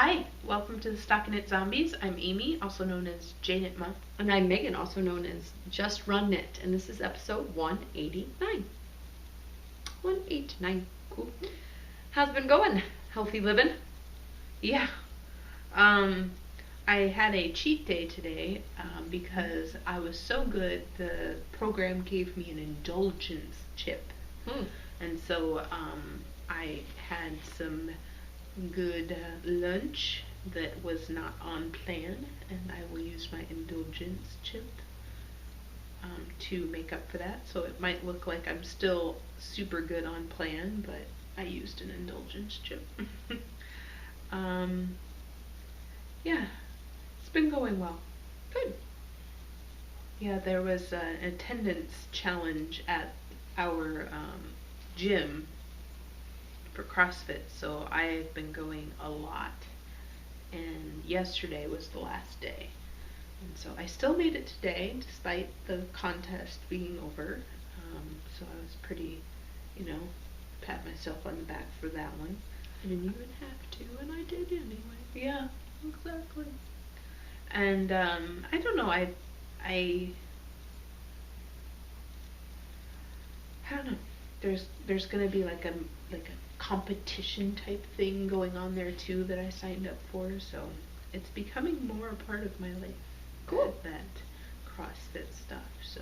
Hi, welcome to the Stockinit Zombies. I'm Amy, also known as Janet Muff. And I'm Megan, also known as Just Run Knit, and this is episode 189. 189. Cool. How's it been going? Healthy living? Yeah. I had a cheat day today because I was so good, the program gave me an indulgence chip. And so I had some good lunch that was not on plan, and I will use my indulgence chip to make up for that. So it might look like I'm still super good on plan, but I used an indulgence chip. Yeah, it's been going well. Good. Yeah, there was an attendance challenge at our gym for CrossFit, so I've been going a lot. And yesterday was the last day. And so I still made it today, despite the contest being over. So I was pretty, pat myself on the back for that one. I didn't even have to, and I did anyway. Yeah, exactly. And I don't know, I don't know. There's gonna be like a competition type thing going on there too that I signed up for, so it's becoming more a part of my life. Cool. That CrossFit stuff. So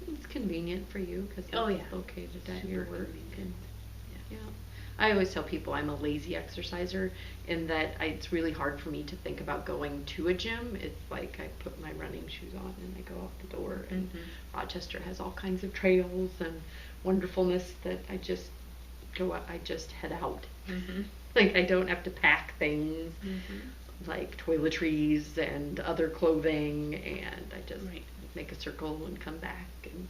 it's convenient for you because it's located at your work. And yeah. I always tell people I'm a lazy exerciser in that it's really hard for me to think about going to a gym. It's like I put my running shoes on and I go out the door, and Rochester has all kinds of trails and wonderfulness that I just head out. Like I don't have to pack things like toiletries and other clothing, and I just make a circle and come back, and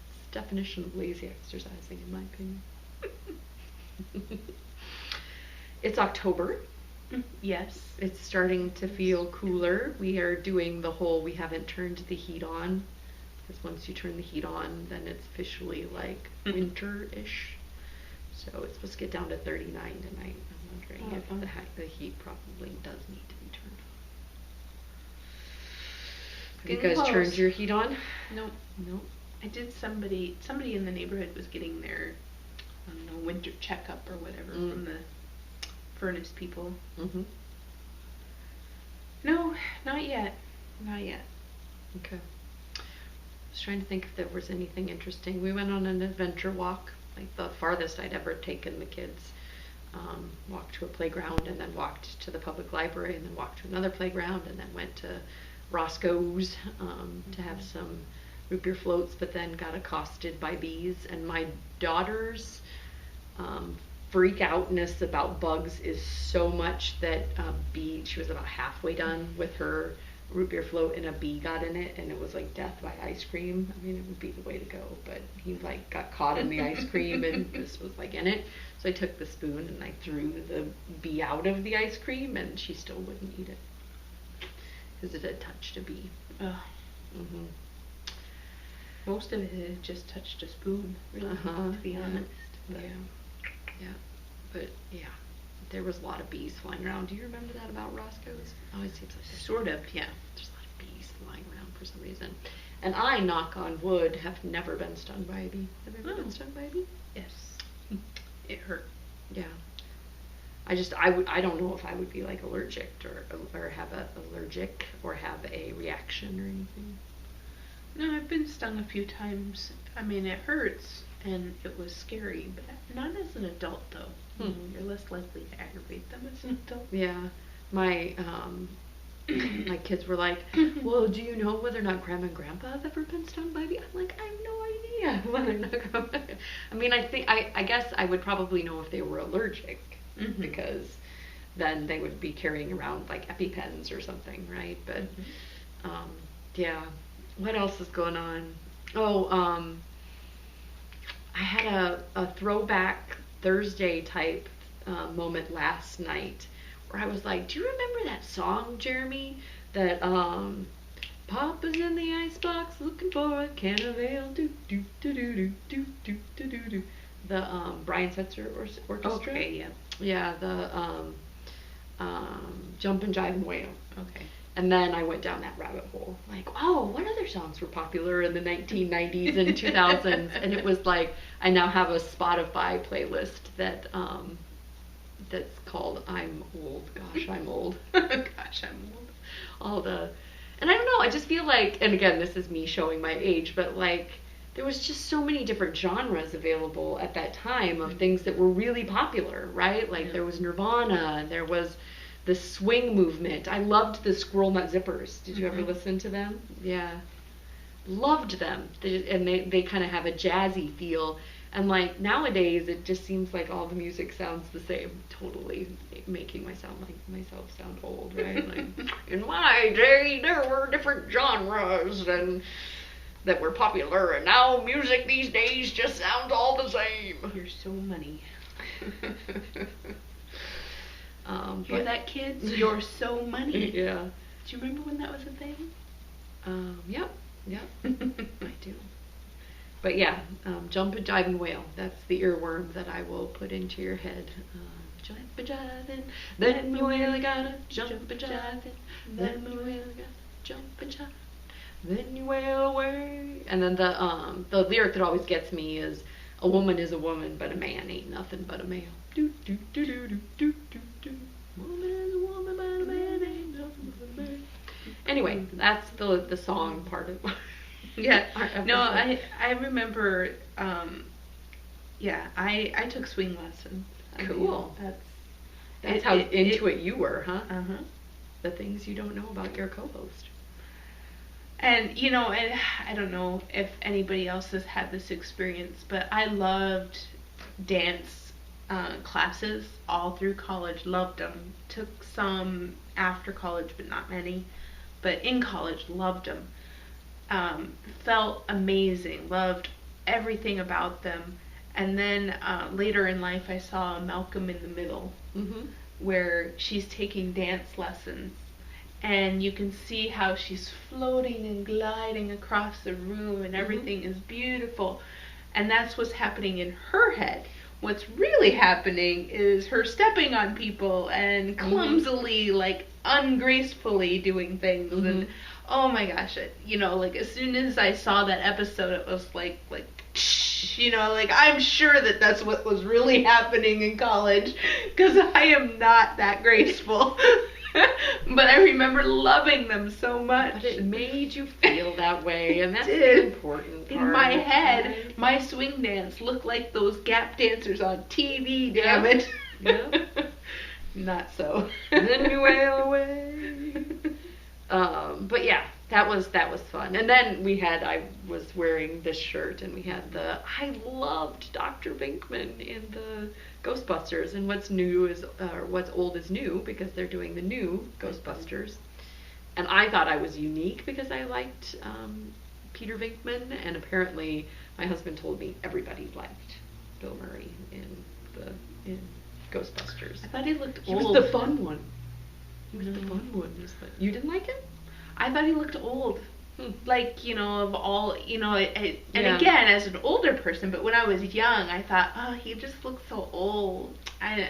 it's the definition of lazy exercising in my opinion. It's October. yes, It's starting to feel cooler. We are doing the whole we haven't turned the heat on, because once you turn the heat on, then it's officially like winter-ish. So it's supposed to get down to 39 tonight. I'm wondering if the heat probably does need to be turned on. Have you guys turned your heat on? Nope. I did. Somebody in the neighborhood was getting their, I don't know, winter checkup or whatever from the furnace people. No, not yet. Okay. I was trying to think if there was anything interesting. We went on an adventure walk, like the farthest I'd ever taken the kids. Walked to a playground, and then walked to the public library, and then walked to another playground, and then went to Roscoe's to have some root beer floats, but then got accosted by bees. And my daughter's freak outness about bugs is so much that she was about halfway done with her root beer float, and a bee got in it, and it was like death by ice cream. I mean, it would be the way to go, but he like got caught in the ice cream, and this was like in it. So I took the spoon and I threw the bee out of the ice cream, and she still wouldn't eat it because it had touched a bee. Most of it had just touched a spoon, really, to be honest. But. But there was a lot of bees flying around. Do you remember that about Roscoe's? Always seems like sort of, yeah. There's a lot of bees flying around for some reason. And I, knock on wood, have never been stung by a bee. Have you ever been stung by a bee? Yes. It hurt. Yeah. I don't know if I would be like allergic or have a reaction or anything. No, I've been stung a few times. I mean, it hurts and it was scary, but not as an adult though. You're less likely to aggravate them as an adult. Yeah. My my kids were like, well, do you know whether or not Grandma and Grandpa have ever been stung by a bee? I'm like, I have no idea whether or not Grandma. I mean, I guess I would probably know if they were allergic, because then they would be carrying around like EpiPens or something, right? But yeah. What else is going on? I had a throwback Thursday type moment last night where I was like, do you remember that song, Jeremy? That Papa's in the icebox looking for a can of ale. Do do do do do do do do do. The Brian Setzer Orchestra. Okay, yeah. Yeah, the Jump and Jive and Wail. Okay. And then I went down that rabbit hole. Like, oh, what other songs were popular in the 1990s and 2000s? And it was like, I now have a Spotify playlist that that's called I'm Old. Gosh, I'm old. Gosh, I'm old. All the, and I don't know, I just feel like, and again, this is me showing my age, but like, there was just so many different genres available at that time of things that were really popular, right? Like there was Nirvana, there was the swing movement. I loved the Squirrel Nut Zippers. Did you ever listen to them? Yeah. Loved them. They kind of have a jazzy feel. And like nowadays it just seems like all the music sounds the same, totally making myself sound old, right? Like in my day there were different genres and that were popular, and now music these days just sounds all the same. You're so money. Hear that, kids? You're so money. Yeah. Do you remember when that was a thing? Yep. I do. But yeah, Jump and Jive and Wail. That's the earworm that I will put into your head. Jump and jive, then you wail, gotta jump and jive, then you wail, gotta jump and jive, then you wail away. And then the lyric that always gets me is, a woman is a woman, but a man ain't nothing but a male. Do do do do do do do do. Woman is a woman, but a man ain't nothing but a man. Anyway, that's the song part of it. Yeah. No, I remember. Yeah, I took swing lessons. Cool. That's how into it you were, huh? Uh-huh. The things you don't know about your co-host. And and I don't know if anybody else has had this experience, but I loved dance classes all through college. Loved them. Took some after college, but not many. But in college, loved them. Felt amazing. Loved everything about them. And then later in life, I saw Malcolm in the Middle, where she's taking dance lessons. And you can see how she's floating and gliding across the room, and everything is beautiful. And that's what's happening in her head. What's really happening is her stepping on people and clumsily, like ungracefully doing things. And oh my gosh, like as soon as I saw that episode, it was like I'm sure that's what was really happening in college, because I am not that graceful. But I remember loving them so much. But it made you feel that way, and that's the important part. In my head, my swing dance looked like those Gap dancers on TV, damn it. Yeah. Not so. Then you wail away. But yeah, that was fun. And then I was wearing this shirt, and we had I loved Dr. Venkman in the Ghostbusters, and what's old is new, because they're doing the new Ghostbusters. And I thought I was unique because I liked Peter Venkman, and apparently my husband told me everybody liked Bill Murray in Ghostbusters. I thought he looked He old. was the fun one. The fun one. You didn't like him? I thought he looked old. Like, of all, and Yeah. again, as an older person, but when I was young, I thought, oh, he just looks so old. I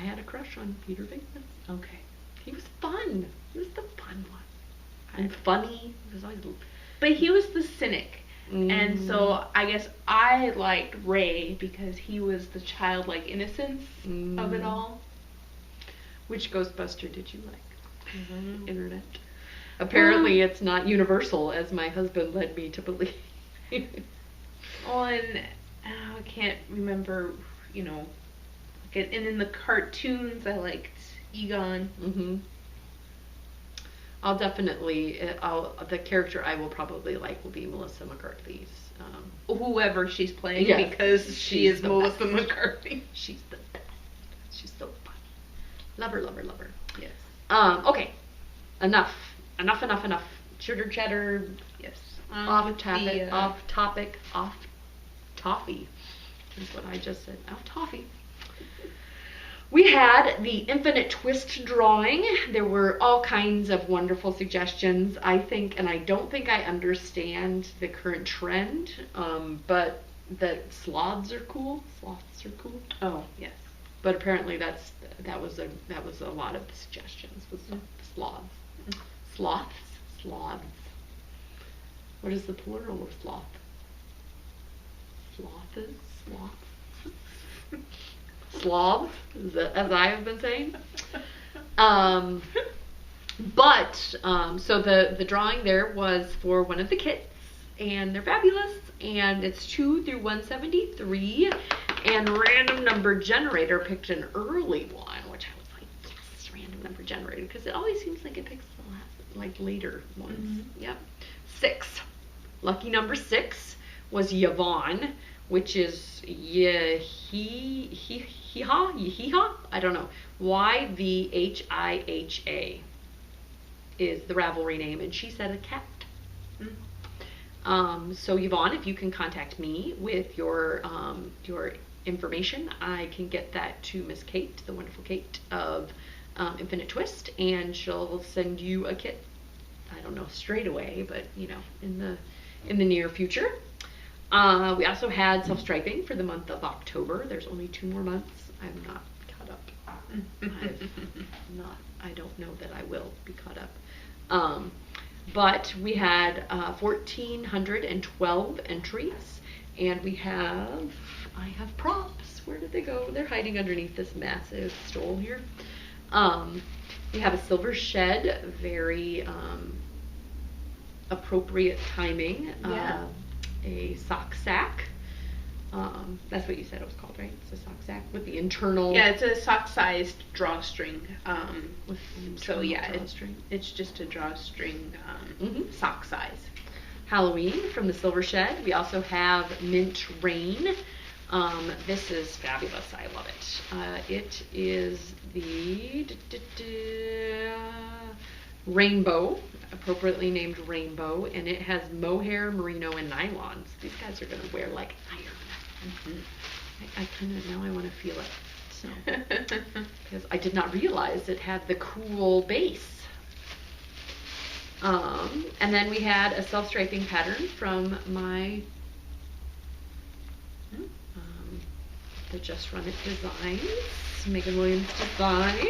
had a crush on Peter Venkman. Okay. He was fun. He was the fun one. And funny. He was always... But he was the cynic. And so I guess I liked Ray because he was the childlike innocence of it all. Which Ghostbuster did you like? Internet. Apparently it's not universal, as my husband led me to believe. And I can't remember, and in the cartoons I liked Egon. I'll definitely, the character I will probably like will be Melissa McCarthy's. Whoever she's playing, yes, because she is Melissa McCarthy. She's the best. She's so funny. Love her, love her, love her. Yes. Okay. Enough. Chitter chatter. Yes. Off topic. Off toffee. Is what I just said. Off toffee. We had the infinite twist drawing. There were all kinds of wonderful suggestions. I think, and I don't think I understand the current trend, but that sloths are cool. Oh, yes. But apparently that was a lot of the suggestions was sloths. Sloths. What is the plural of sloth? Sloth, as I have been saying. So the drawing there was for one of the kits, and they're fabulous, and it's 2 through 173, and random number generator picked an early one, which I was like, yes, random number generator, because it always seems like it picks the last, like later ones. Yep. 6. Lucky number 6 was Yvonne, which is Yehiha? I don't know. YVHIHA is the Ravelry name, and she said a cat. So Yvonne, if you can contact me with your information, I can get that to Miss Kate, the wonderful Kate of Infinite Twist, and she'll send you a kit. I don't know straight away, but in the near future. We also had self-striping for the month of October. There's only 2 more months. I'm not caught up. I don't know that I will be caught up. But we had 1,412 entries, and I have props. Where did they go? They're hiding underneath this massive stole here. We have a silver shed, very appropriate timing. Yeah. A sock sack. That's what you said it was called, right? It's a sock sack with the internal. Yeah, it's a sock-sized drawstring. It's just a drawstring sock size. Halloween from the Silver Shed. We also have Mint Rain. This is fabulous. I love it. It is the Rainbow, appropriately named Rainbow, and it has mohair, merino, and nylons. These guys are going to wear like iron. I kind of, now I want to feel it. So, because I did not realize it had the cool base. And then we had a self-striping pattern from my the Just Run It Designs, Megan Williams Designs.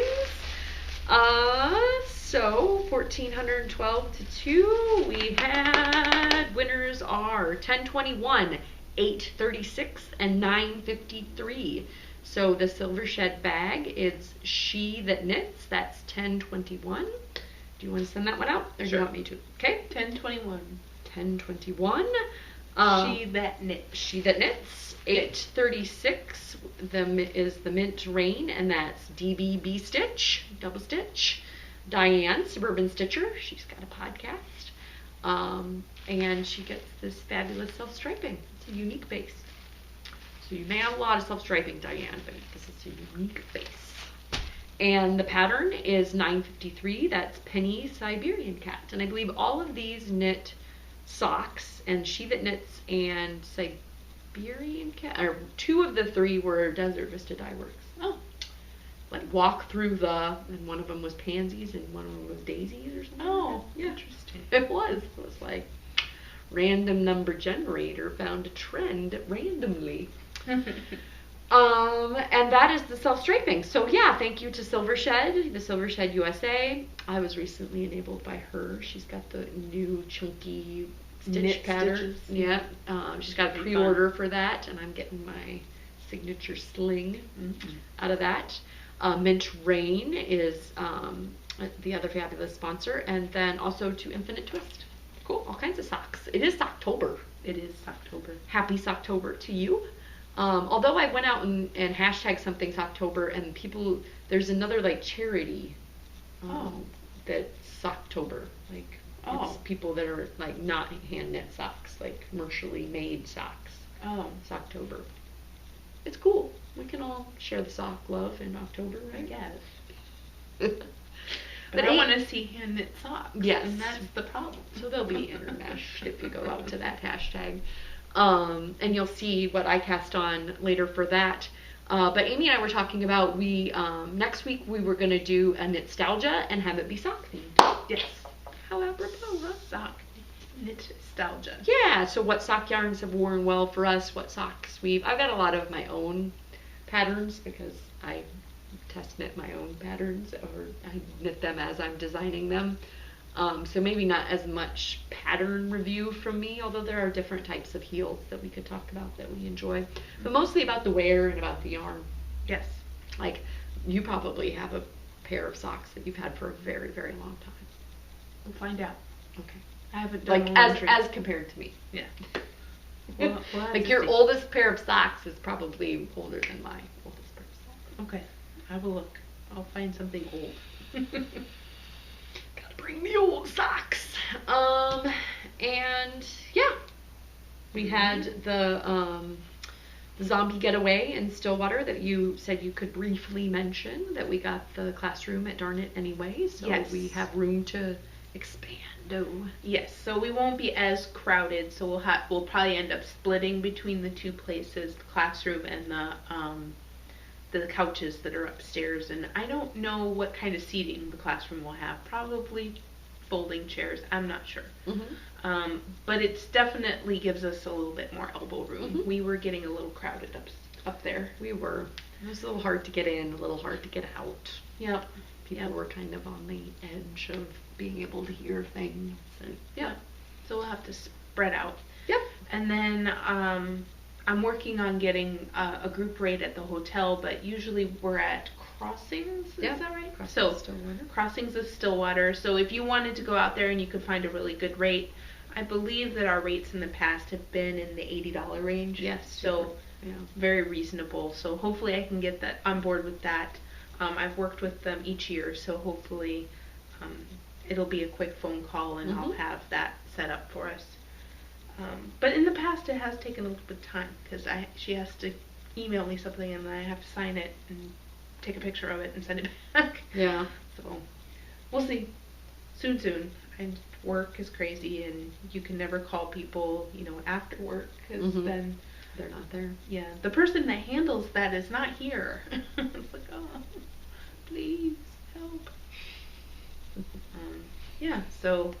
So 1,412 to 2. We had winners are 1021, 836, and 953. So the Silver Shed bag is She That Knits. That's 1021. Do you want to send that one out? Or do you want me to? Okay. 1021. 1021. She That Knits. She That Knits. 836 is the Mint Rain, and that's DBB Stitch, double stitch. Diane, Suburban Stitcher, she's got a podcast, and she gets this fabulous self-striping. It's a unique base. So you may have a lot of self-striping, Diane, but this is a unique base. And the pattern is 953. That's Penny Siberian Cat, and I believe all of these knit socks, and She That Knits and Siberian Cat, or 2 of the 3 were Desert Vista Dye Works. Oh. Like walk through and one of them was pansies and one of them was daisies or something. Oh, like yeah. Interesting. It was like random number generator found a trend randomly. And that is the self-striping. So yeah, thank you to Silver Shed, the Silver Shed USA. I was recently enabled by her. She's got the new chunky stitch pattern. Yeah, she's got a pre-order for that, and I'm getting my signature sling out of that. Mint Rain is the other fabulous sponsor, and then also to Infinite Twist. Cool, all kinds of socks. It is Socktober. It is Socktober. Happy Socktober to you. Although I went out and hashtag something Socktober, and people, there's another like charity that's Socktober. Like it's people that are like not hand knit socks, like commercially made socks. Oh, Socktober. It's cool. We can all share the sock love in October, right? I guess. But I want to see hand knit socks. Yes. And that's the problem. So they'll be intermeshed if you go out to that hashtag. And you'll see what I cast on later for that. But Amy and I were talking about next week we were going to do a Knitstalgia and have it be sock themed. Yes. How apropos, huh? Sock Knitstalgia. Yeah, so what sock yarns have worn well for us, what socks I've got a lot of my own patterns because I test knit my own patterns, or I knit them as I'm designing them. So maybe not as much pattern review from me, although there are different types of heels that we could talk about that we enjoy. But mostly about the wear and about the yarn. Yes. Like, you probably have a pair of socks that you've had for a very, very long time. We'll find out. Okay. I haven't done like as compared to me. Yeah. We'll like your oldest pair of socks is probably older than my oldest pair of socks. Okay. I will look. I'll find something old. Gotta bring the old socks. And yeah, we had the zombie getaway in Stillwater that you said you could briefly mention, that we got the classroom at Darn It Anyway, so yes. we have room to expand. Yes, so we won't be as crowded, so we'll probably end up splitting between the two places, the classroom and the couches that are upstairs. And I don't know what kind of seating the classroom will have. Probably folding chairs. I'm not sure. Mm-hmm. But it definitely gives us a little bit more elbow room. Mm-hmm. We were getting a little crowded up there. We were. It was a little hard to get in, a little hard to get out. Yep. People were kind of on the edge of being able to hear things. And, yeah. So we'll have to spread out. Yep. And then I'm working on getting a group rate at the hotel, but usually we're at Crossings, is that right? Crossings of Stillwater. So if you wanted to go out there and you could find a really good rate, I believe that our rates in the past have been in the $80 range. Yes. So very reasonable. So hopefully I can get that on board with that. I've worked with them each year, so hopefully it'll be a quick phone call and I'll have that set up for us. But in the past it has taken a little bit of time because she has to email me something and then I have to sign it and take a picture of it and send it back. Yeah. So we'll see. Soon. And work is crazy and you can never call people, after work because then they're not there. Yeah. The person that handles that is not here. It's like, oh, please help. So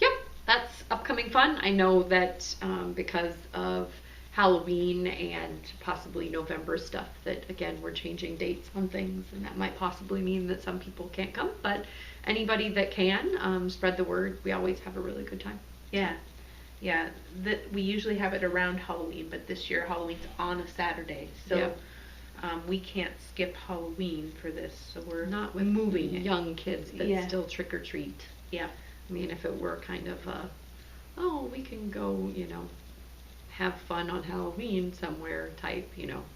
yep, that's upcoming fun. I know that because of Halloween and possibly November stuff, that again we're changing dates on things, and that might possibly mean that some people can't come, but anybody that can, spread the word. We always have a really good time. Yeah, we usually have it around Halloween, but this year Halloween's on a Saturday, so we can't skip Halloween for this, so we're not with moving young kids that still trick or treat. Yeah. I mean, if it were kind of we can go, have fun on Halloween somewhere type,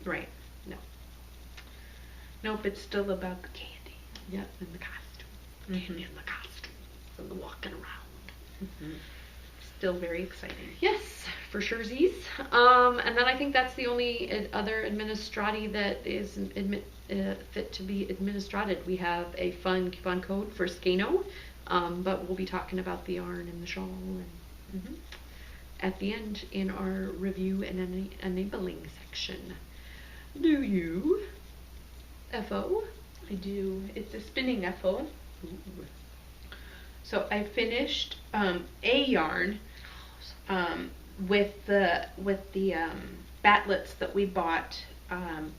Right. No. Nope, it's still about the candy. Yep, and the costume. Candy and the costume. And the walking around. Still very exciting. Yes, for surezies. And then I think that's the only other administrati that is fit to be administrated. We have a fun coupon code for Skano, but we'll be talking about the yarn and the shawl and at the end in our review and enabling section. Do you? FO? I do. It's a spinning FO. Ooh. So I finished a yarn with the batlets that we bought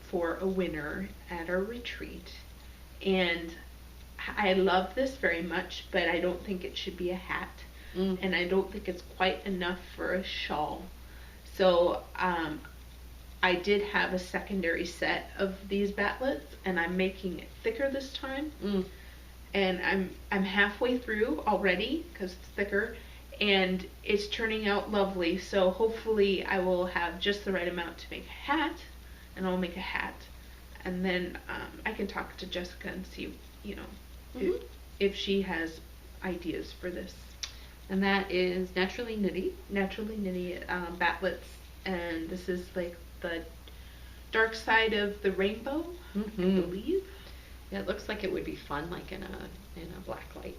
for a winner at our retreat, and I love this very much, but I don't think it should be a hat, and I don't think it's quite enough for a shawl. So I did have a secondary set of these batlets, and I'm making it thicker this time. And I'm halfway through already because it's thicker, and it's turning out lovely. So hopefully I will have just the right amount to make a hat, and I'll make a hat, and then I can talk to Jessica and see, if she has ideas for this. And that is Naturally Nitty Batlets, and this is like the dark side of the rainbow, I believe. Yeah, it looks like it would be fun, like in a black light.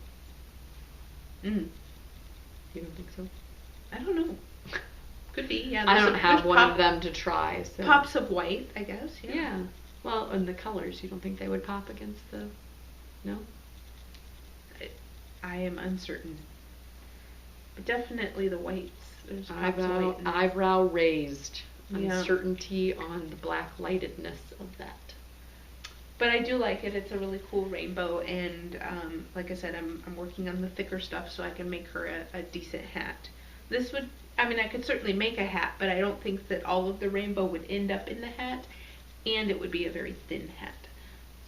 You don't think so? I don't know. Could be. Yeah. I don't have one of them to try. So. Pops of white, I guess. Yeah. Well, and the colors, you don't think they would pop against the? No. I am uncertain. But definitely the whites. There's eyebrow raised. uncertainty on the black lightedness of that. But I do like it. It's a really cool rainbow, and like I said, I'm working on the thicker stuff so I can make her a decent hat. This would, I mean, I could certainly make a hat, but I don't think that all of the rainbow would end up in the hat, and it would be a very thin hat.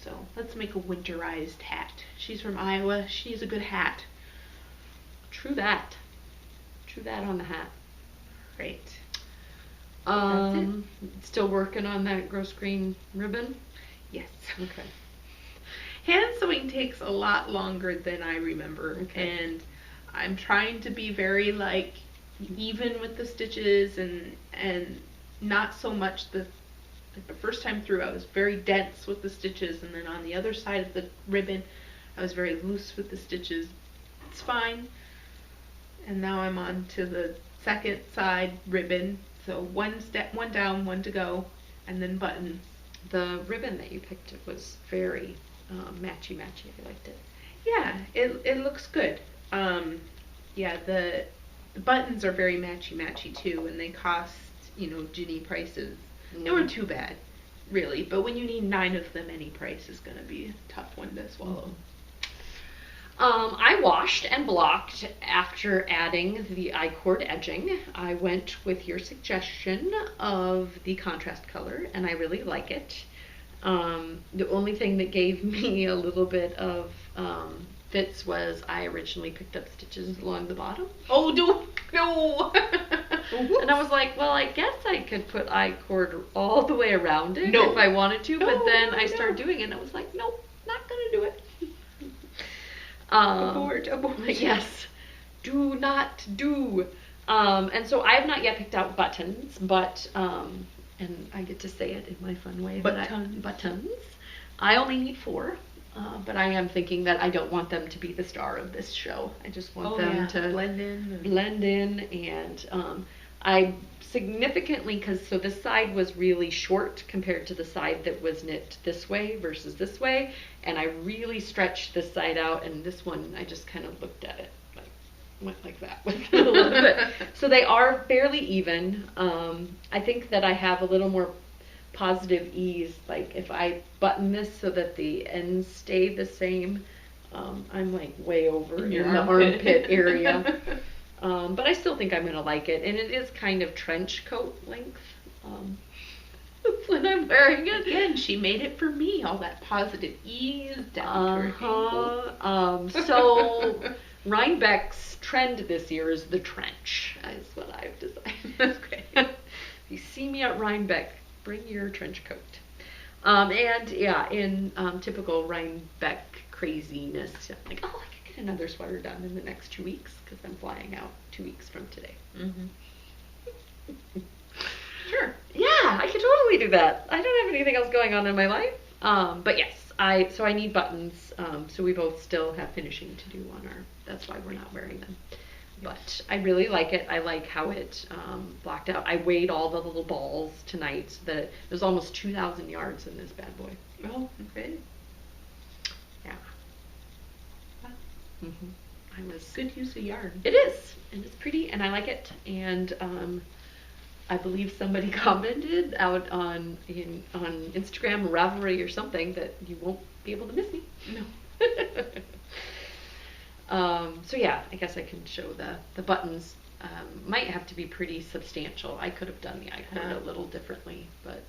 So let's make a winterized hat. She's from Iowa. She needs a good hat. True that. True that on the hat. Right. Still working on that gross green ribbon? Yes. Okay. Hand sewing takes a lot longer than I remember, okay. And I'm trying to be very like even with the stitches and not so much the first time through I was very dense with the stitches, and then on the other side of the ribbon I was very loose with the stitches. It's fine. And now I'm on to the second side ribbon, so one down, one to go, and then buttons. The ribbon that you picked was very matchy-matchy. I liked it. Yeah, it looks good. Yeah, the buttons are very matchy-matchy too, and they cost, Ginny prices. They weren't too bad, really, but when you need 9 of them, any price is going to be a tough one to swallow. I washed and blocked after adding the I-cord edging. I went with your suggestion of the contrast color, and I really like it. The only thing that gave me a little bit of fits was I originally picked up stitches along the bottom. Oh, no! And I was like, well, I guess I could put I-cord all the way around it if I wanted to, but then I started doing it, and I was like, nope, not gonna do it. Abort. Yes, do not do. And so I have not yet picked out buttons, but and I get to say it in my fun way. Buttons. I only need 4, but I am thinking that I don't want them to be the star of this show. I just want them to blend in, and I significantly, so this side was really short compared to the side that was knit this way versus this way, and I really stretched this side out, and this one I just kind of looked at it, like went like that with it a little bit. So they are fairly even. I think that I have a little more positive ease, like if I button this so that the ends stay the same, I'm like way over in the armpit area. But I still think I'm going to like it, and it is kind of trench coat length when I'm wearing it. Again, she made it for me, all that positive ease down to her ankle. So Rhinebeck's trend this year is the trench, is what I've decided. That's great. If you see me at Rhinebeck, bring your trench coat. And yeah, in typical Rhinebeck craziness, I'm like, oh, I could get another sweater done in the next 2 weeks because I'm flying out 2 weeks from today. Sure. Yeah, I could totally do that. I don't have anything else going on in my life. But yes, I need buttons. So we both still have finishing to do on our. That's why we're not wearing them. But I really like it. I like how it blocked out. I weighed all the little balls tonight. So that there's almost 2,000 yards in this bad boy. Oh, okay. Yeah. I was good use of yarn. It is, and it's pretty, and I like it. And I believe somebody commented out on Instagram, Ravelry or something, that you won't be able to miss me. No. So yeah, I guess I can show the buttons. Might have to be pretty substantial. I could have done the I-cord a little differently, but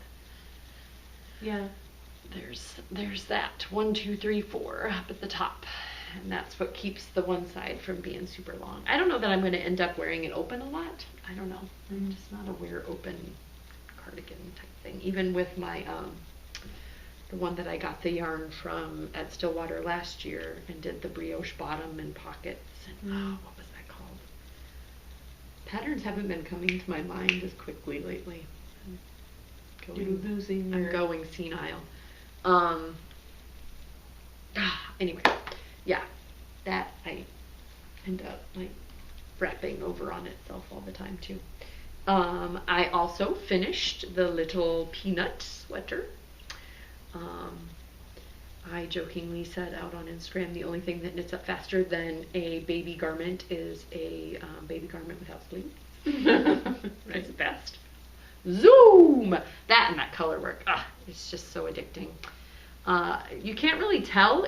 yeah, there's that 1, 2, 3, 4 up at the top, and that's what keeps the one side from being super long. I don't know that I'm going to end up wearing it open a lot. I don't know. I'm just not a wear open cardigan type thing. Even with my the one that I got the yarn from at Stillwater last year and did the brioche bottom and pockets. And what was that called? Patterns haven't been coming to my mind as quickly lately. I'm going senile. Anyway, yeah, that I end up like wrapping over on itself all the time too. I also finished the little peanut sweater. I jokingly said out on Instagram, the only thing that knits up faster than a baby garment is a baby garment without sleeves. It's the best. zoom. That and that color work, it's just so addicting. You can't really tell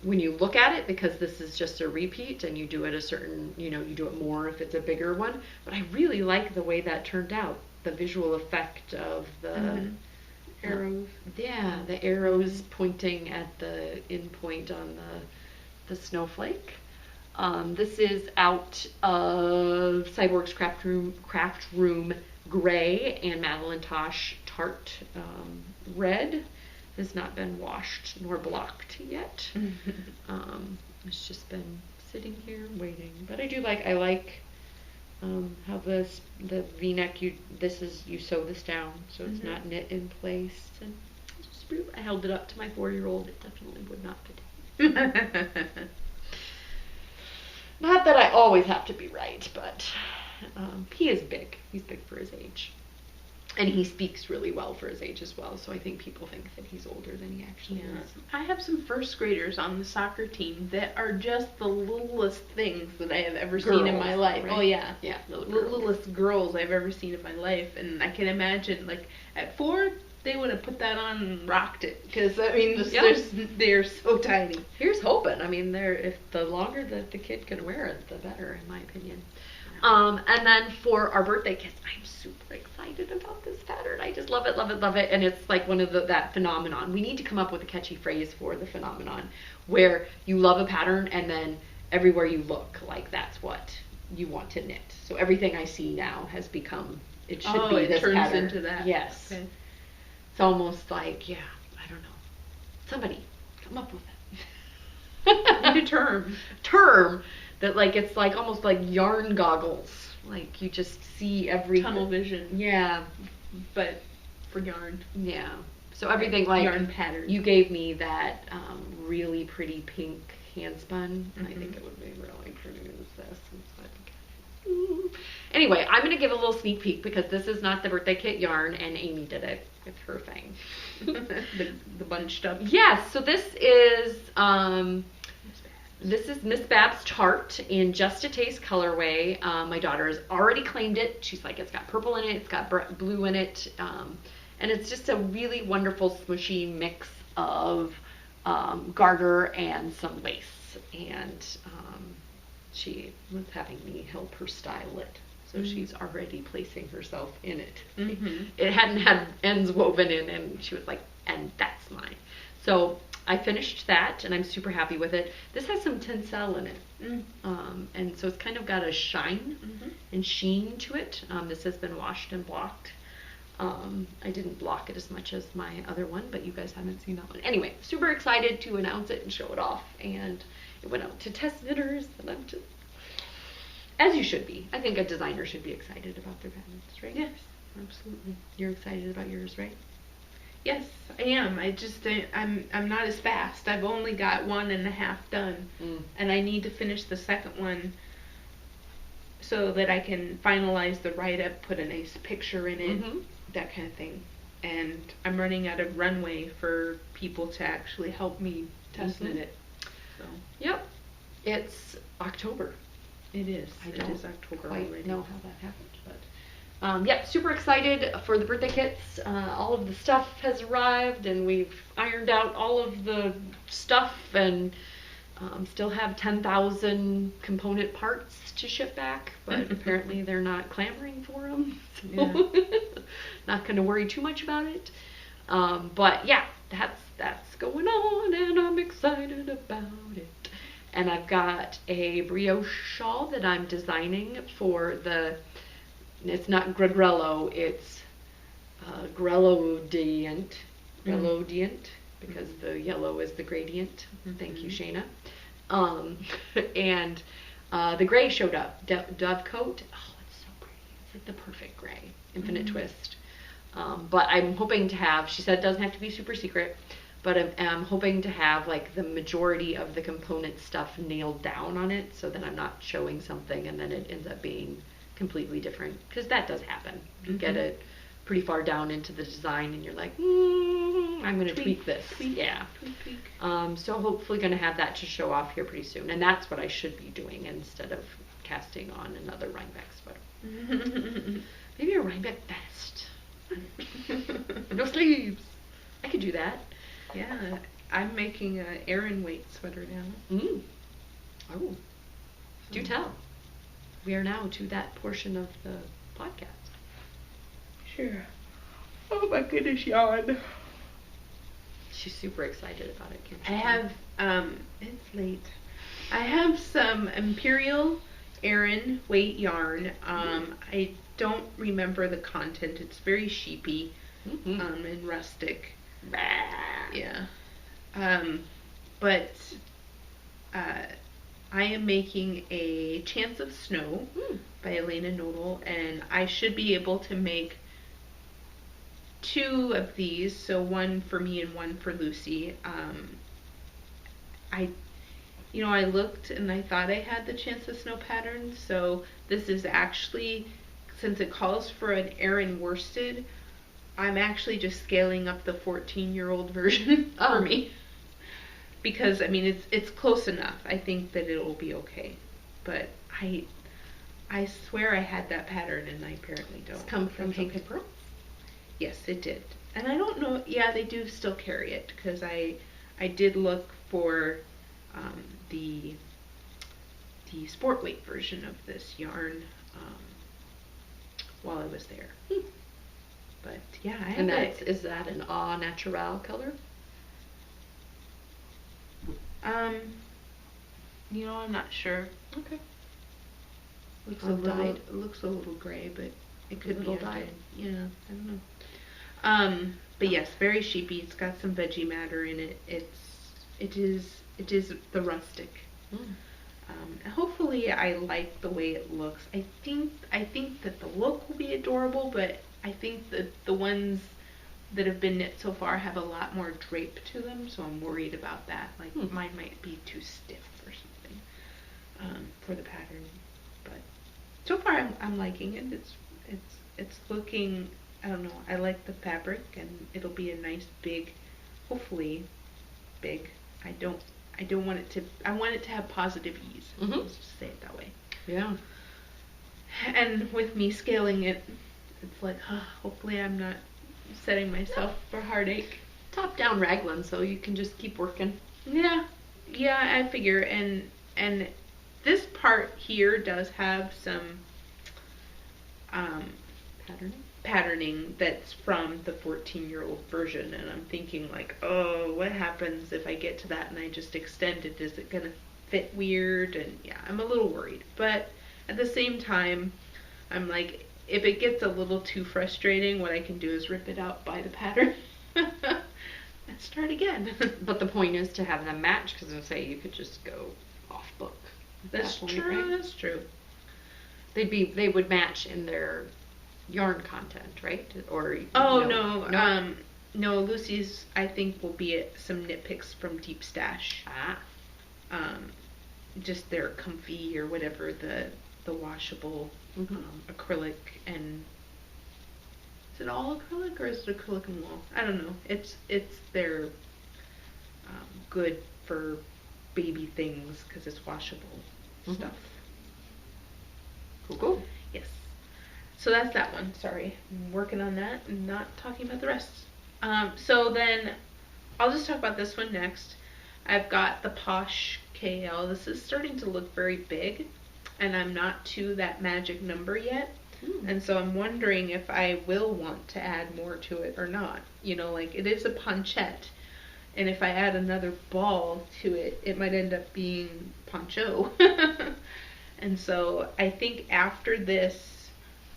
when you look at it, because this is just a repeat and you do it a certain, you do it more if it's a bigger one. But I really like the way that turned out. The visual effect of the arrows. Yeah, the arrows pointing at the end point on the snowflake. This is out of Cyborg's Craft Room Gray and Madeline Tosh Tarte Red. Has not been washed nor blocked yet. It's just been sitting here waiting. But I like how the V-neck, you sew this down so it's not knit in place. And I held it up to my 4-year-old. It definitely would not fit. Not that I always have to be right, but he is big. He's big for his age. And he speaks really well for his age as well, so I think people think that he's older than he actually is. I have some first graders on the soccer team that are just the littlest things that I have ever seen in my life. Right? Oh yeah, little littlest girls I've ever seen in my life, and I can imagine, like, at 4, they would have put that on and rocked it, because I mean, they're so tiny. Here's hoping. I mean, if the longer that the kid can wear it, the better, in my opinion. And then for our birthday kits, I'm super excited about this pattern. I just love it, love it, love it. And it's like one of that phenomenon. We need to come up with a catchy phrase for the phenomenon where you love a pattern and then everywhere you look, like that's what you want to knit. So everything I see now has become, it should be this pattern. It turns into that. Yes. Okay. It's almost like, I don't know. Somebody come up with it. Need a term. That, like, it's like almost like yarn goggles. Like, you just see everything. Tunnel vision. Yeah. But for yarn. Yeah. So everything, like, yarn pattern. You gave me that really pretty pink hand spun. I think it would be really pretty as this. Anyway, I'm going to give a little sneak peek because this is not the birthday kit yarn, and Amy did it with her thing. the bunched up. Yes. So this is Miss Bab's Tarte in Just a Taste colorway. My daughter has already claimed it. She's like, it's got purple in it, it's got blue in it, and it's just a really wonderful smushy mix of garter and some lace. And she was having me help her style it, so she's already placing herself in it. It hadn't had ends woven in, and she was like, and that's mine. So I finished that, and I'm super happy with it. This has some tinsel in it, and so it's kind of got a shine and sheen to it. This has been washed and blocked. I didn't block it as much as my other one, but you guys haven't seen that one. Anyway, super excited to announce it and show it off, and it went out to test knitters, and I'm just, as you should be. I think a designer should be excited about their patterns, right? Yes, absolutely. You're excited about yours, right? Yes, I am. I'm not as fast. I've only got 1.5 done, and I need to finish the second one so that I can finalize the write-up, put a nice picture in it, that kind of thing. And I'm running out of runway for people to actually help me test knit it. So. Yep, it's October. It is. It is October quite already. know how that happened, but yep, super excited for the birthday kits. All of the stuff has arrived, and we've ironed out all of the stuff, and still have 10,000 component parts to ship back, but apparently they're not clamoring for them, so not going to worry too much about it. But yeah, that's going on, and I'm excited about it. And I've got a brioche shawl that I'm designing for it's not Gregrello, it's Grelodient, because the yellow is the gradient. Thank you, Shayna. And the gray showed up, Dove Coat. Oh, it's so pretty. It's like the perfect gray, infinite twist. But I'm hoping to have, she said it doesn't have to be super secret, but I'm hoping to have like the majority of the component stuff nailed down on it, so that I'm not showing something and then it ends up being completely different, because that does happen. You get it pretty far down into the design and you're like, I'm going to tweak this. Tweak. So hopefully going to have that to show off here pretty soon, and that's what I should be doing instead of casting on another Rhinebeck sweater. Maybe a Rhinebeck vest. No sleeves. I could do that. Yeah, I'm making a Aran weight sweater now. Oh, do tell. We are now to that portion of the podcast. Sure. Oh my goodness, yawn. She's super excited about it. Can't I you have, it's late. I have some Imperial Aran weight yarn. I don't remember the content. It's very sheepy, and rustic. Yeah. But I am making a Chance of Snow by Elena Nodal, and I should be able to make 2 of these, so one for me and one for Lucy. I looked and I thought I had the Chance of Snow pattern, so this is actually, since it calls for an Aran worsted, I'm actually just scaling up the 14-year-old version for me. Because, I mean, it's close enough. I think that it'll be okay. But I swear I had that pattern and I apparently don't. It's come from Hank and Pearl? Yes, it did. And I don't know, yeah, they do still carry it, because I did look for the sport weight version of this yarn while I was there. But yeah, I have is that an au naturel color? I'm not sure. Okay. Looks it looks a little gray, but it could be dyed. Yeah, I don't know. But yes, very sheepy. It's got some veggie matter in it. It is the rustic. Hopefully I like the way it looks. I think that the look will be adorable, but I think that the ones that have been knit so far have a lot more drape to them, so I'm worried about that. Like mine might be too stiff or something for the pattern. But so far I'm liking it. It's looking, I don't know, I like the fabric, and it'll be a nice big, hopefully big. I want it to have positive ease. Let's just say it that way. Yeah. And with me scaling it, it's like, hopefully I'm not setting myself for heartache. Top down raglan, so you can just keep working. Yeah, I figure, and this part here does have some patterning that's from the 14-year-old version, and I'm thinking like, oh, what happens if I get to that and I just extend it? Is it gonna fit weird? And yeah, I'm a little worried, but at the same time, I'm like, if it gets a little too frustrating, what I can do is rip it out, buy the pattern, and start again. But the point is to have them match, because I say you could just go off book. That's true. Right? That's true. They would match in their yarn content, right? Or no, Lucy's I think will be some knit picks from Deep Stash. Just they're comfy or whatever, the washable acrylic, and is it all acrylic or is it acrylic and wool? I don't know. It's their good for baby things because it's washable stuff. Cool. Yes. So that's that one. Sorry, I'm working on that and not talking about the rest. So then I'll just talk about this one next. I've got the Posh KL. This is starting to look very big, and I'm not to that magic number yet. And so I'm wondering if I will want to add more to it or not. Like it is a ponchette, and if I add another ball to it, it might end up being poncho. And so I think after this,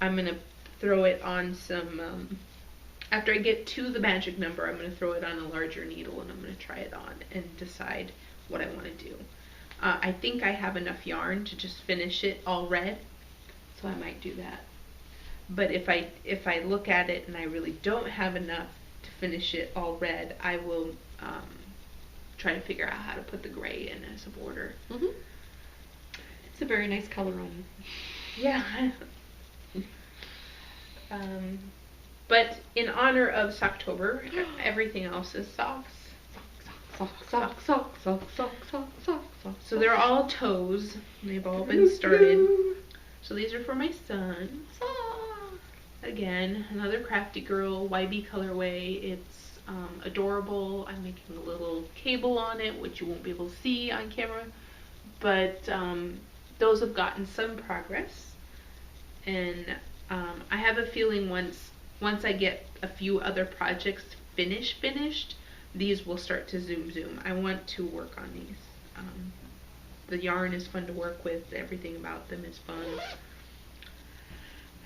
I'm going to throw it on some, after I get to the magic number, I'm going to throw it on a larger needle and I'm going to try it on and decide what I want to do. I think I have enough yarn to just finish it all red, so I might do that. But if I look at it and I really don't have enough to finish it all red, I will try to figure out how to put the gray in as a border. It's a very nice color on it. Yeah. But in honor of Socktober, everything else is socks. Socks. So they're all toes. They've all been started. So these are for my son. Again, another Crafty Girl YB colorway. It's adorable. I'm making a little cable on it, which you won't be able to see on camera. But those have gotten some progress. And I have a feeling once I get a few other projects finished, these will start to zoom. I want to work on these. The yarn is fun to work with. Everything about them is fun.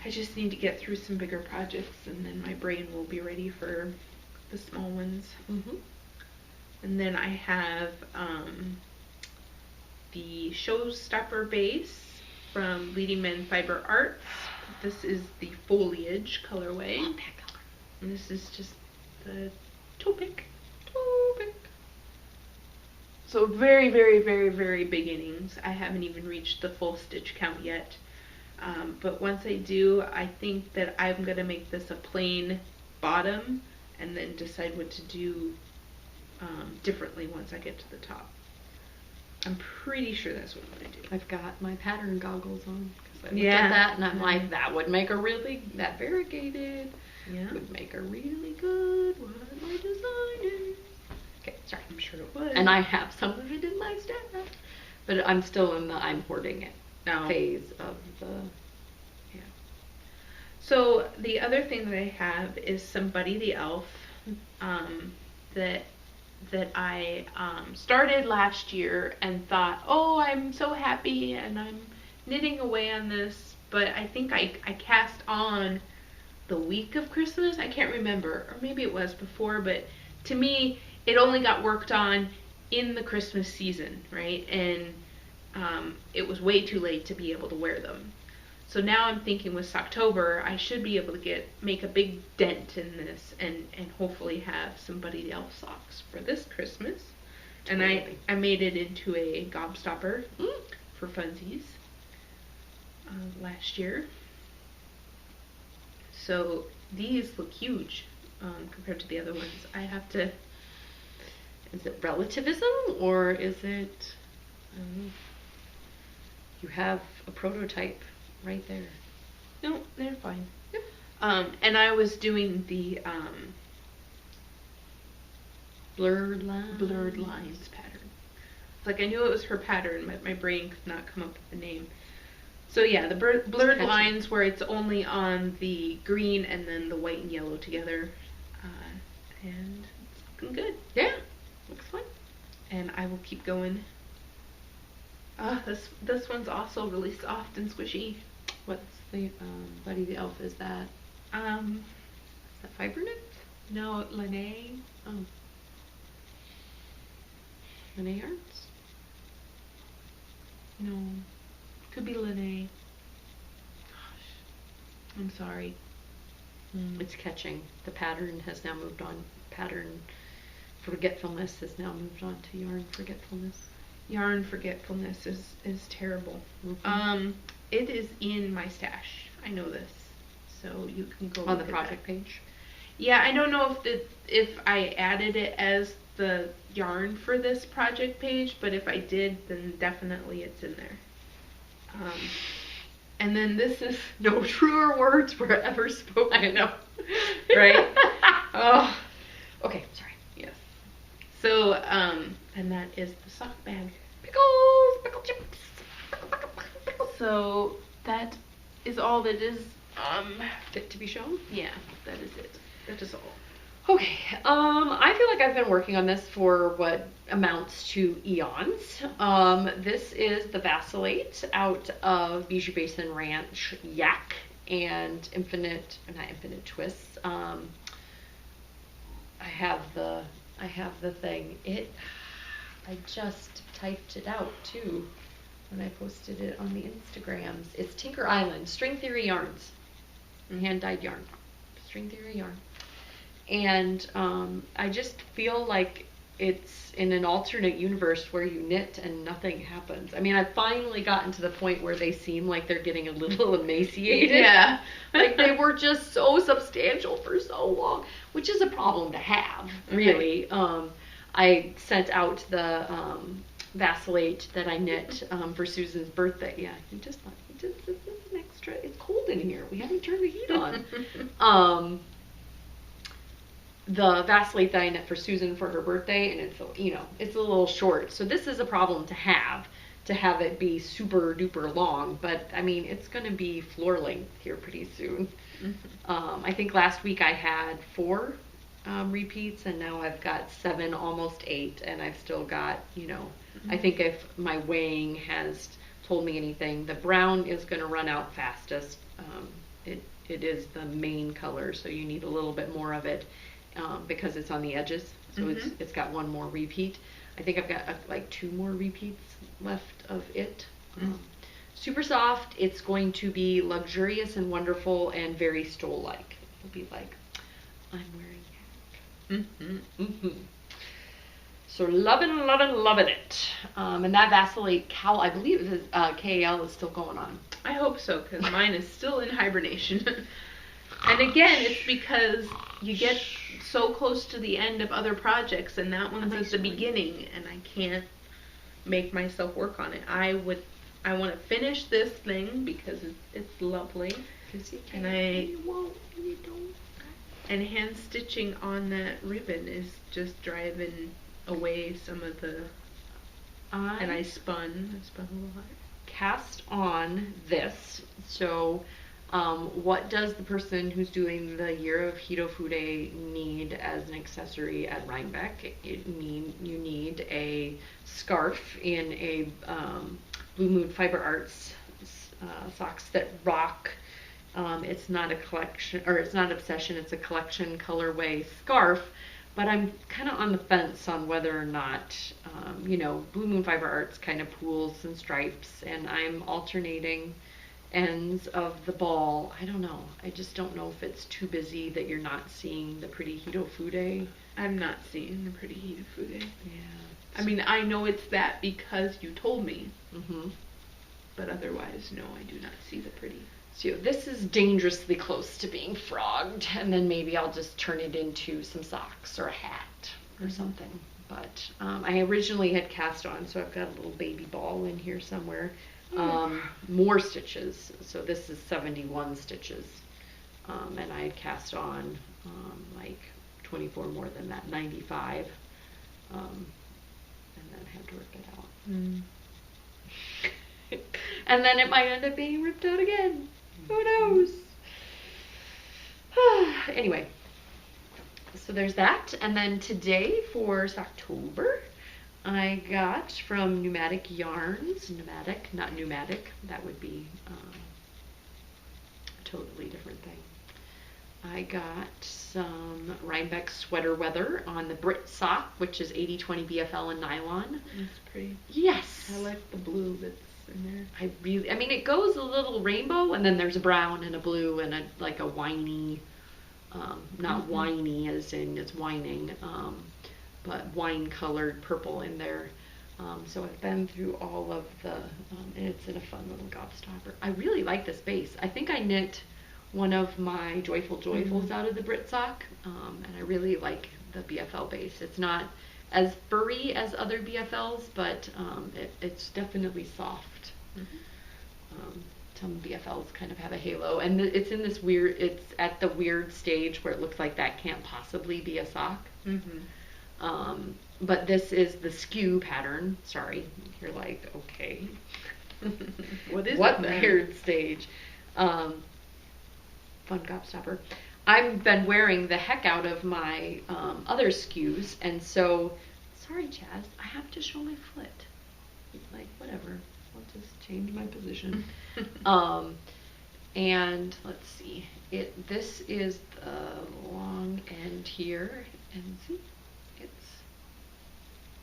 I just need to get through some bigger projects, and then my brain will be ready for the small ones. And then I have the Showstopper base from Leading Men Fiber Arts. This is the foliage colorway. Love that color. And this is just the toe pick. So very, very, very, very beginnings. I haven't even reached the full stitch count yet. But once I do, I think that I'm going to make this a plain bottom and then decide what to do differently once I get to the top. I'm pretty sure that's what I'm going to do. I've got my pattern goggles on because I looked at that and I'm like, that would make a really, that variegated would make a really good, what am I designing? Okay, sorry. I'm sure it would. And I have some of it in my stash. But I'm still in the I'm hoarding it phase of the, So the other thing that I have is some Buddy the Elf that I started last year and thought, oh, I'm so happy and I'm knitting away on this, but I think I cast on the week of Christmas. I can't remember, or maybe it was before, but to me, it only got worked on in the Christmas season, right? And it was way too late to be able to wear them. So now I'm thinking with Socktober, I should be able to make a big dent in this and hopefully have some Buddy the Elf socks for this Christmas. And I made it into a gobstopper for funsies last year. So these look huge compared to the other ones. I have to... Is it relativism or is it... you have a prototype right there. No, they're fine. Yep. And I was doing the blurred lines pattern. It's like I knew it was her pattern, but my brain could not come up with the name. So yeah, the blurred lines where it's only on the green and then the white and yellow together, and it's looking good. Yeah, looks fun. And I will keep going. This one's also really soft and squishy. What's the Buddy the Elf? Is that fiber knit? No, Lene. Oh, Lene yarns? No, could be Lene. Gosh, I'm sorry. It's catching. The pattern has now moved on. Pattern forgetfulness has now moved on to yarn forgetfulness. Yarn forgetfulness is terrible. It is in my stash. I know this, so you can go on the project page. Yeah, I don't know if I added it as the yarn for this project page, but if I did, then definitely it's in there. And then this is no truer words were ever spoken. I know, right? Oh, okay, sorry. Yes. So, and that is the sock bag. Pickle chips. So that is all that is fit to be shown. Yeah, that is it. That is all. Okay, I feel like I've been working on this for what amounts to eons. This is the Vacillate out of Bijou Basin Ranch Yak and not Infinite Twists. I have the thing. I just typed it out too when I posted it on the Instagrams. It's Tinker Island String Theory Yarns, hand dyed yarn, String Theory yarn. And I just feel like it's in an alternate universe where you knit and nothing happens. I mean, I've finally gotten to the point where they seem like they're getting a little emaciated. Yeah. Like they were just so substantial for so long, which is a problem to have, really. Okay. I sent out the Vacillate that I knit for Susan's birthday. Yeah, he just nice. it's cold in here. We haven't turned the heat on. The Vaseline that I knit for Susan for her birthday, and it's, it's a little short. So this is a problem to have it be super duper long, but I mean, it's going to be floor length here pretty soon. I think last week I had 4 repeats, and now I've got 7, almost 8, and I've still got, I think if my weighing has told me anything, the brown is going to run out fastest. It is the main color, so you need a little bit more of it. Because it's on the edges, so it's got 1 more repeat. I think I've got like 2 more repeats left of it. Super soft. It's going to be luxurious and wonderful and very stole-like. It'll be like, I'm wearing So loving it. And that Vaseline cowl, I believe is KAL is still going on. I hope so, because mine is still in hibernation. And again, it's because you get so close to the end of other projects, and that one's at the beginning, and I can't make myself work on it. I want to finish this thing because it's lovely, and and hand stitching on that ribbon is just driving away some of the. And I spun a lot. Cast on this, so. What does the person who's doing the Year of Hitofude need as an accessory at Rhinebeck? You need a scarf in a Blue Moon Fiber Arts socks that rock. It's not a collection, or it's not Obsession, it's a collection colorway scarf, but I'm kind of on the fence on whether or not, Blue Moon Fiber Arts kind of pools and stripes, and I'm alternating ends of the ball. I don't know. I just don't know if it's too busy that you're not seeing the pretty Hitofude. I'm not seeing the pretty Hitofude. Yeah. I mean, I know it's that because you told me. Mm-hmm. But otherwise, no, I do not see the pretty. So this is dangerously close to being frogged, and then maybe I'll just turn it into some socks or a hat or something. But I originally had cast on, so I've got a little baby ball in here somewhere. More stitches, so this is 71 stitches, and I had cast on like 24 more than that, 95, and then had to rip it out. And then it might end up being ripped out again. Who knows? Anyway, so there's that, and then today for Socktober, I got from Pneumatic Yarns, not pneumatic, that would be a totally different thing. I got some Rhinebeck Sweater Weather on the Brit sock, which is 80/20 BFL and nylon. That's pretty. Yes. I like the blue that's in there. I mean, it goes a little rainbow, and then there's a brown and a blue and like a whiny, not whiny as in it's whining, but wine-colored purple in there. So I've been through all of the, and it's in a fun little gobstopper. I really like this base. I think I knit one of my Joyful Joyfuls out of the Brit sock, and I really like the BFL base. It's not as furry as other BFLs, but it's definitely soft. Some BFLs kind of have a halo, and it's in this weird, it's at the weird stage where it looks like that can't possibly be a sock. But this is the skew pattern. Sorry, you're like, okay. What weird stage? Fun gobstopper. I've been wearing the heck out of my other skews, and so, sorry Chaz, I have to show my foot. Like, whatever, I'll just change my position. And let's see, this is the long end here, and see,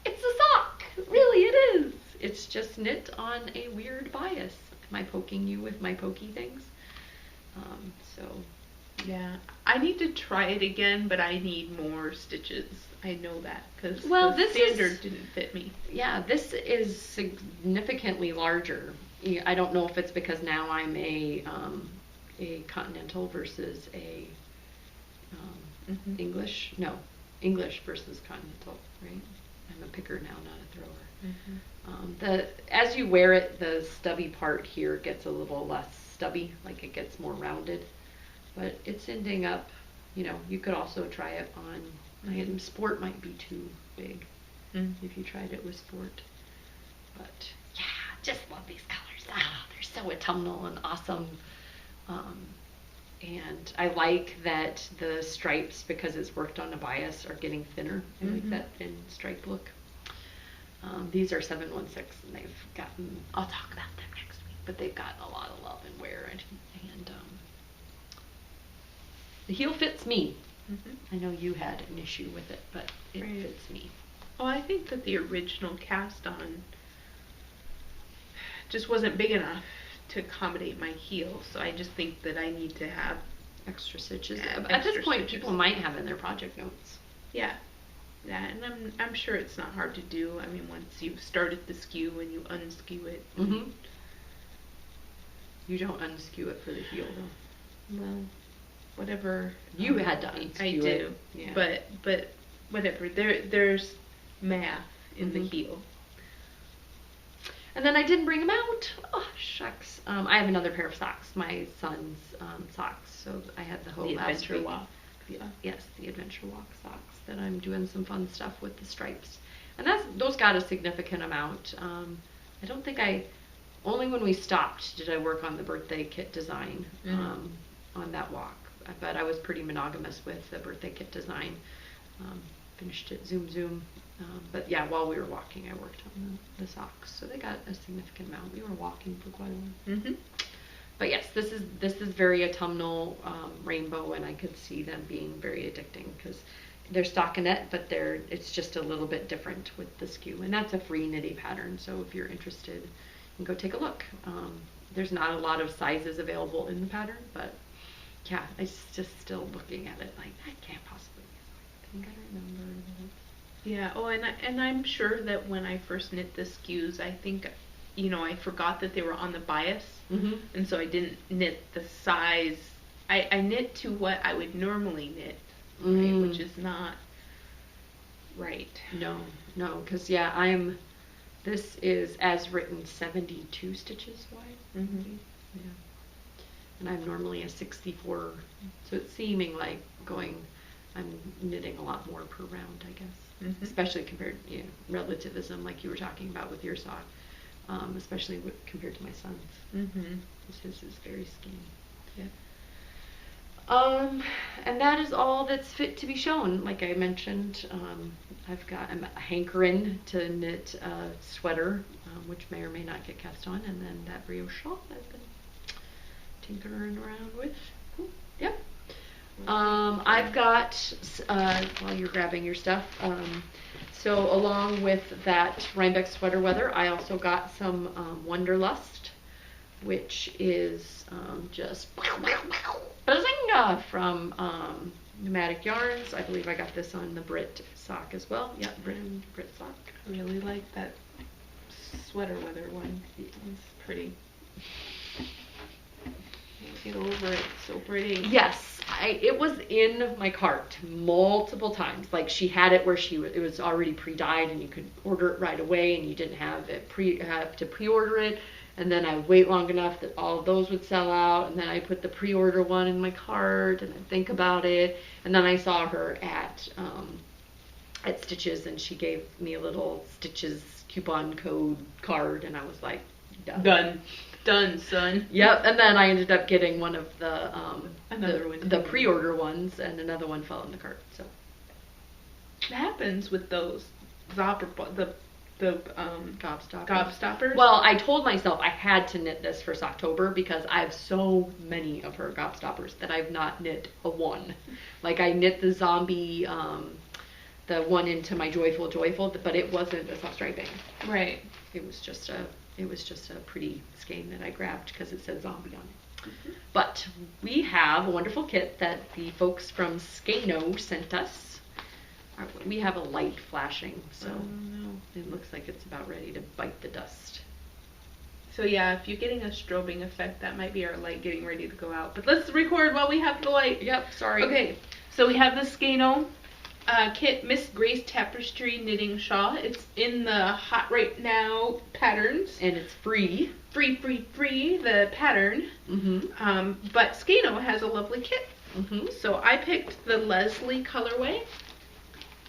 it's a sock, really it is. It's just knit on a weird bias. Am I poking you with my pokey things? So. Yeah, I need to try it again, but I need more stitches. I know that, because the standard didn't fit me. Yeah, this is significantly larger. I don't know if it's because now I'm a continental versus a English. No, English versus continental, right? I'm a picker now, not a thrower. As you wear it, the stubby part here gets a little less stubby, like it gets more rounded. But it's ending up, you could also try it on, sport might be too big if you tried it with sport. But yeah, just love these colors. They're so autumnal and awesome. And I like that the stripes, because it's worked on a bias, are getting thinner. I like that thin stripe look. These are 716, and they've gotten, I'll talk about them next week, but they've gotten a lot of love and wear, and the heel fits me. I know you had an issue with it, but it fits me. Well, I think that the original cast on just wasn't big enough to accommodate my heel, so I just think that I need to have extra stitches. At this point, people might have in their project notes. Yeah, and I'm sure it's not hard to do. I mean, once you've started the skew and you unskew it. You don't unskew it for the heel, though. Well, whatever. You had to unskew it. I do. Yeah. But whatever. There's math in the heel. And then I didn't bring them out. Oh, shucks. I have another pair of socks, my son's socks. So I had the whole Adventure Walk. Yeah. Yes, the Adventure Walk socks that I'm doing some fun stuff with the stripes. And those got a significant amount. I don't think only when we stopped did I work on the birthday kit design on that walk. But I was pretty monogamous with the birthday kit design. Finished it zoom. But yeah, while we were walking, I worked on the socks, so they got a significant amount. We were walking for quite a while. But yes, this is very autumnal rainbow, and I could see them being very addicting because they're stockinette, but it's just a little bit different with the skew, and that's a free nitty pattern. So if you're interested, you can go take a look. There's not a lot of sizes available in the pattern, but yeah, I just still looking at it like I can't possibly. I think I remember. Yeah. Oh, and I'm sure that when I first knit the skews, I think, I forgot that they were on the bias, and so I didn't knit the size. I knit to what I would normally knit, right, which is not right. No, because this is as written 72 stitches wide. Yeah. And I'm normally a 64, so it's seeming like I'm knitting a lot more per round, I guess. Especially compared, relativism, like you were talking about with your sock, especially compared to my son's. His is very skinny. Yeah. And that is all that's fit to be shown. Like I mentioned, I'm hankering to knit a sweater, which may or may not get cast on, and then that brioche shawl I've been tinkering around with. Yep. I've got, while you're grabbing your stuff, so along with that Rhinebeck sweater weather, I also got some Wonderlust, which is just bazinga from Pneumatic Yarns. I believe I got this on the Brit sock as well. Yeah, Brit sock. I really like that sweater weather one. It's pretty. Get over it. So pretty. Yes, it was in my cart multiple times. Like she had it where it was already pre-dyed, and you could order it right away, and you didn't have to pre-order it. And then I wait long enough that all of those would sell out, and then I put the pre-order one in my cart, and I think about it. And then I saw her at Stitches, and she gave me a little Stitches coupon code card, and I was like, Done, son. Yep, and then I ended up getting one of the the pre-order ones, and another one fell in the cart. So it happens with those the gobstoppers. Well, I told myself I had to knit this for Socktober because I have so many of her gobstoppers that I've not knit a one. Like I knit the zombie, the one into my joyful, but it wasn't a soft striping. Right. It was just a pretty skein that I grabbed because it said zombie on it. But we have a wonderful kit that the folks from Skano sent us. We have a light flashing, so it looks like it's about ready to bite the dust. So yeah, if you're getting a strobing effect, that might be our light getting ready to go out. But let's record while we have the light. Yep, sorry. Okay, so we have the Skano kit, Miss Grace Tapestry Knitting Shawl. It's in the Hot Right Now patterns. And it's free. Free, the pattern. But Skano has a lovely kit. So I picked the Leslie colorway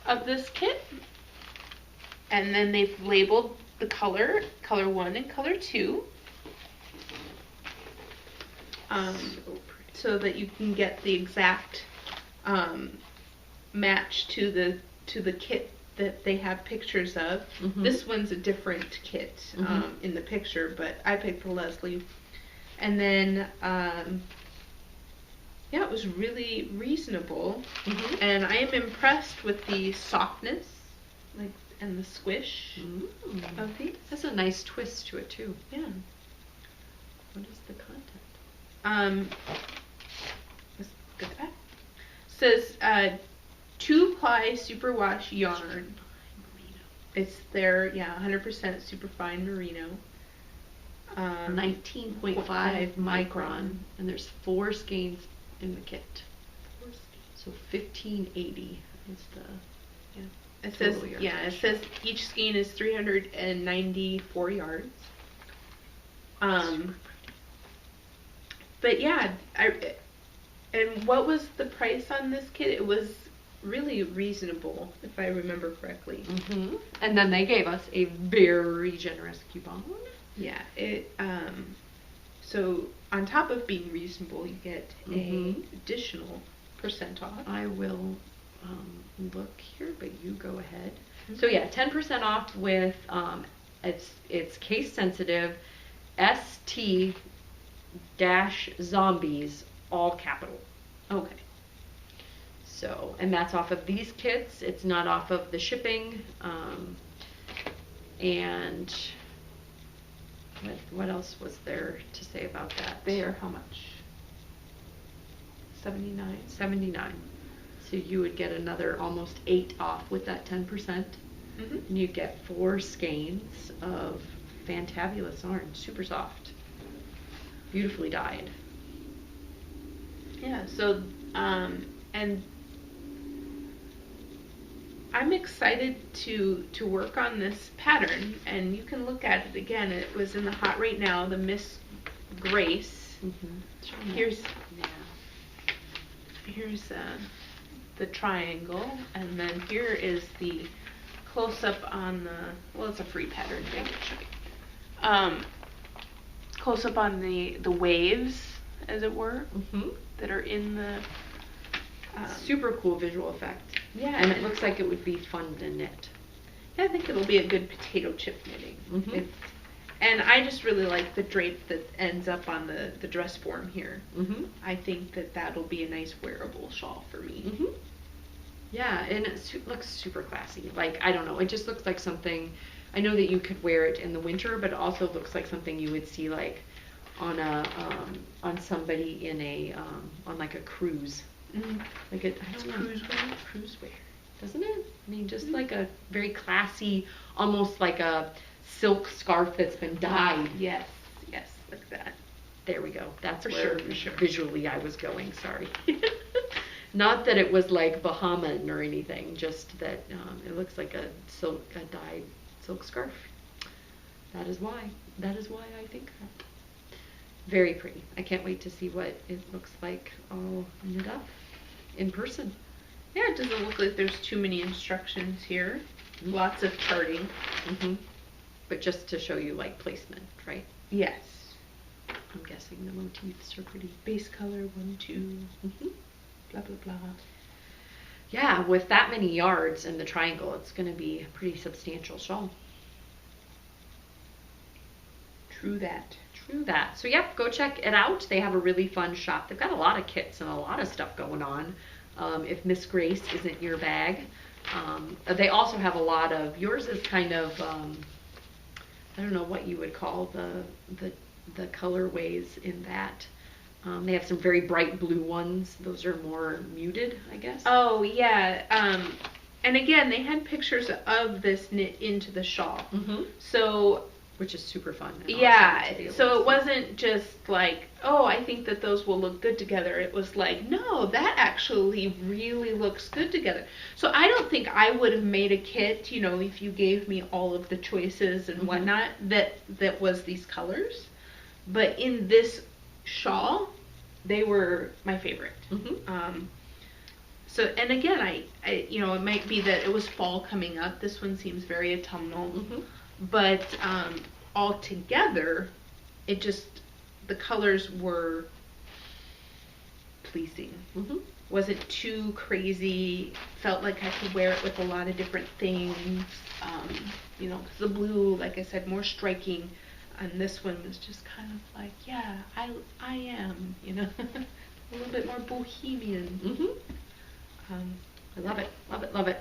of this kit. And then they've labeled the color 1 and color 2. So that you can get the exact match to the kit that they have pictures of. This one's a different kit in the picture, but I picked the Leslie. And then yeah, it was really reasonable, and I am impressed with the softness, and the squish of these. That's a nice twist to it too. Yeah. What is the content? Let's get that. Says 2-ply superwash yarn. It's their 100% superfine merino. 19.5 micron, and there's 4 skeins in the kit. So 1580 is the It says it says each skein is 394 yards. But yeah, and what was the price on this kit? It was really reasonable, if I remember correctly. And then they gave us a very generous coupon. Yeah, so on top of being reasonable, you get a additional % off. I will look here, but you go ahead. So yeah, 10% off with it's case sensitive, ST dash zombies, all capital. Okay. So, and that's off of these kits. It's not off of the shipping. And what else was there to say about that? They are how much? 79. 79. So you would get another almost 8 off with that 10%. And you get 4 skeins of fantabulous yarn, super soft, beautifully dyed. Yeah. So, and I'm excited to work on this pattern, and you can look at it again. It was in the Hot Right Now, the Miss Grace. Here's the triangle, and then here is the close-up on the, well, it's a free pattern thing, close-up on the waves, as it were, that are in the super cool visual effect. Yeah, and it looks like it would be fun to knit. Yeah, I think it'll be a good potato chip knitting. And I just really like the drape that ends up on the dress form here. I think that'll be a nice wearable shawl for me. Yeah, and it looks super classy. Like, I don't know, it just looks like something, I know that you could wear it in the winter, but it also looks like something you would see like on on somebody in a on like a cruise. Like I don't know. Cruise wear, doesn't it? I mean, just like a very classy, almost like a silk scarf that's been dyed. Yes, like that. There we go. That's for where sure. Visually I was going. Sorry. Not that it was like Bahamian or anything. Just that it looks like a dyed silk scarf. That is why I think that. Very pretty. I can't wait to see what it looks like all knit up in person. Yeah, it doesn't look like there's too many instructions here. Lots of charting. But just to show you like placement, right? Yes. I'm guessing the motifs are pretty. Base color 1, 2. Blah blah blah. Yeah, with that many yards in the triangle, it's going to be a pretty substantial shawl. True that. So yep, go check it out. They have a really fun shop. They've got a lot of kits and a lot of stuff going on. If Miss Grace isn't your bag, they also have a lot of. Yours is kind of I don't know what you would call the colorways in that. They have some very bright blue ones. Those are more muted, I guess. Oh yeah. And again, they had pictures of this knit into the shawl. So which is super fun. And Yeah, awesome so it wasn't just like, oh, I think that those will look good together. It was like, no, that actually really looks good together. So I don't think I would have made a kit, if you gave me all of the choices and whatnot, that was these colors. But in this shawl, they were my favorite. So, and again, I it might be that it was fall coming up. This one seems very autumnal. But all together, the colors were pleasing. Wasn't too crazy. Felt like I could wear it with a lot of different things. Because the blue, like I said, more striking. And this one was just kind of like, yeah, I am, a little bit more bohemian. I love it, love it, love it.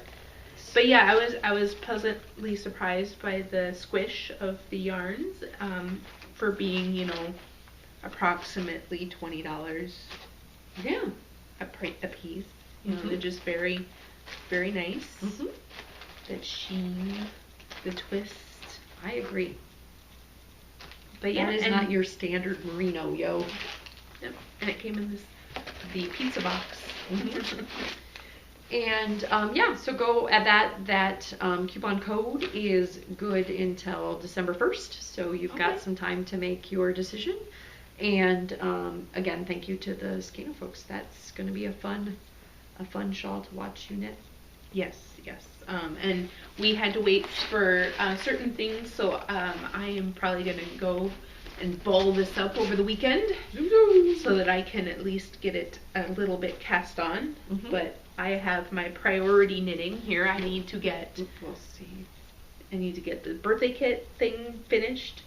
But yeah, I was pleasantly surprised by the squish of the yarns, for being, approximately $20. Yeah. A piece. They're just very, very nice. The sheen, the twist. I agree. But yeah, that is not your standard merino, yo. Yep. And it came in the pizza box. And so go at that coupon code is good until December 1st. So you've got some time to make your decision. And again, thank you to the Skano folks. That's going to be a fun shawl to watch you knit. Yes. And we had to wait for certain things, so I am probably going to go and ball this up over the weekend so that I can at least get it a little bit cast on. But I have my priority knitting here. I need to get, we'll see. I need to get the birthday kit thing finished,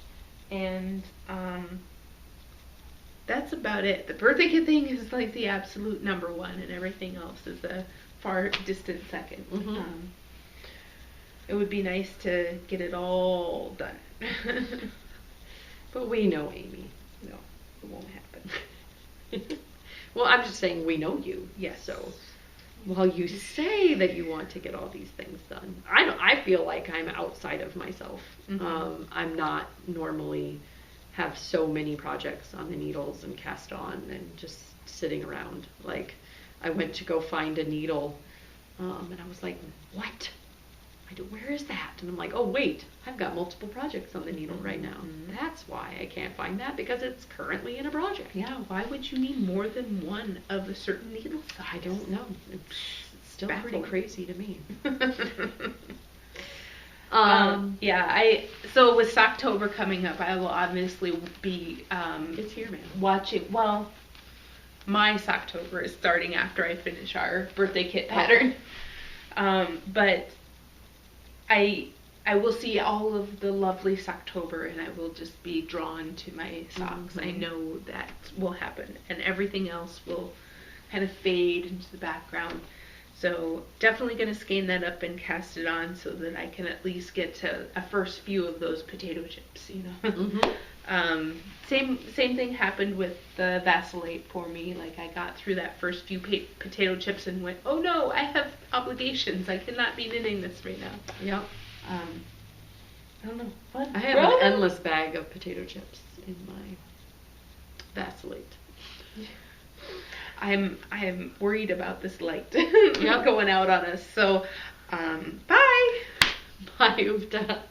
and that's about it. The birthday kit thing is like the absolute number one, and everything else is a far distant second. It would be nice to get it all done. But we know Amy. No, it won't happen. Well, I'm just saying we know you. Yes. So while you say that you want to get all these things done, I feel like I'm outside of myself. I'm not normally have so many projects on the needles and cast on and just sitting around. Like, I went to go find a needle, and I was like, what? Where is that? And I'm like, oh wait, I've got multiple projects on the needle right now. That's why I can't find that, because it's currently in a project. Yeah, why would you need more than one of a certain needle size? I don't know. It's still baffling. Pretty crazy to me. So with Socktober coming up, I will obviously be it's here, man. Watching. Well, my Socktober is starting after I finish our birthday kit pattern. But I will see all of the lovely Socktober, and I will just be drawn to my socks. I know that will happen, and everything else will kind of fade into the background. So definitely going to skein that up and cast it on so that I can at least get to a first few of those potato chips, Same thing happened with the Vacillate for me. Like, I got through that first few potato chips and went, oh no, I have obligations. I cannot be knitting this right now. Yep. I don't know. What? I have an endless bag of potato chips in my Vacillate. I'm worried about this light going out on us. So, bye. Bye, Uvda.